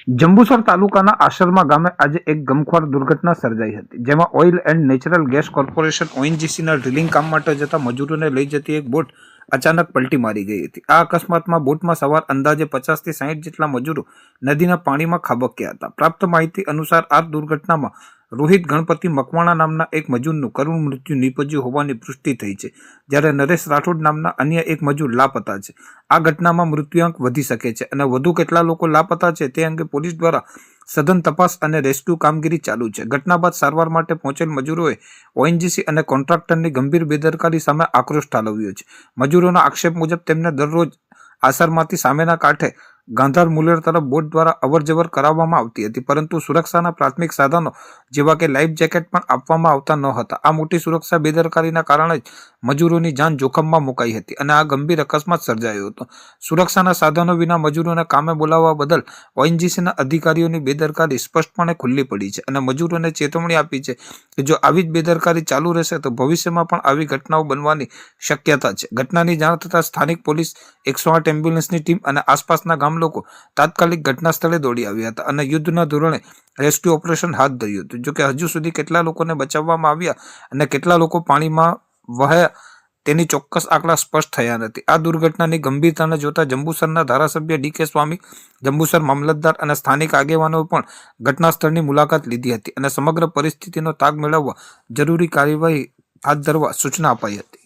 જંબુસર તાલુકાના આશરમા ગામે આજે એક ગમખ્વાર દુર્ઘટના સર્જાઈ હતી, જેમાં oil and natural gas corporation ઓએનજીસીના ડ્રિલિંગ કામ માટે જતા મજૂરોને લઈ જતી એક બોટ અચાનક પલટી મારી ગઈ હતી। આ અકસ્માતમાં બોટમાં સવાર અંદાજે 50 થી 60 જેટલા મજૂરો નદીના પાણીમાં ખાબક્યા હતા। પ્રાપ્ત માહિતી અનુસાર આ દુર્ઘટનામાં રોહિત ગણપતિ મકવાણા નામના એક મજૂરનું કરુણ મૃત્યુ નીપજ્યું હોવાની પુષ્ટિ થઈ છે, જ્યારે નરેશ રાઠોડ નામના અન્ય એક મજૂર લાપતા છે। આ ઘટનામાં મૃત્યુઆંક વધી શકે છે અને વધુ કેટલા લોકો લાપતા છે તે અંગે પોલીસ દ્વારા સઘન તપાસ અને રેસ્ક્યુ કામગીરી ચાલુ છે। ઘટના બાદ સારવાર માટે પહોંચેલ મજૂરોએ ઓએનજીસી અને કોન્ટ્રાક્ટરની ગંભીર બેદરકારી સામે આક્રોશ ઠાલવ્યો છે। મજૂરોના આક્ષેપ મુજબ તેમને દરરોજ આસરમાંથી સામેના કાંઠે ગાંધાર મુલેર તરફ બોટ દ્વારા અવરજવર કરાવવામાં આવતી હતી, પરંતુ સુરક્ષાના પ્રાથમિક સાધનો જેવા કે લાઈફ જેકેટ પણ આપવામાં આવતા ન હતા। આ મોટી સુરક્ષા બેદરકારીના કારણે જ મજૂરોની જાન જોખમમાં મુકાઈ હતી અને આ ગંભીર અકસ્માત સર્જાયો હતો। સુરક્ષાના સાધનો વિના મજૂરોને કામે બોલાવવા બદલ ઓએનજીસીના અધિકારીઓની બેદરકારી સ્પષ્ટપણે ખુલ્લી પડી છે અને મજૂરોને ચેતવણી આપી છે કે જો આવી જ બેદરકારી ચાલુ રહેશે તો ભવિષ્યમાં પણ આવી ઘટનાઓ બનવાની શક્યતા છે। ઘટનાની જાણ થતાં સ્થાનિક પોલીસ, 108 એમ્બ્યુલન્સની ટીમ અને આસપાસના ગામ લોકો તાત્કાલિક ઘટના સ્થળે દોડી આવ્યા હતા અને યુદ્ધના ધોરણે રેસ્ક્યુ ઓપરેશન હાથ ધર્યું હતું। જોકે હજુ સુધી કેટલા લોકોને બચાવવામાં આવ્યા અને કેટલા લોકો પાણીમાં વહ્યા તેની ચોક્કસ આંકડા સ્પષ્ટ થયા નથી। આ દુર્ઘટનાની ગંભીરતાને જોતા જંબુસરના ધારાસભ્ય ડી.કે. સ્વામી, જંબુસર મામલતદાર અને સ્થાનિક આગેવાનોએ પણ ઘટના સ્થળની મુલાકાત લીધી હતી અને સમગ્ર પરિસ્થિતિનો તાગ મેળવવા જરૂરી કાર્યવાહી હાથ ધરવા સૂચના અપાઈ હતી।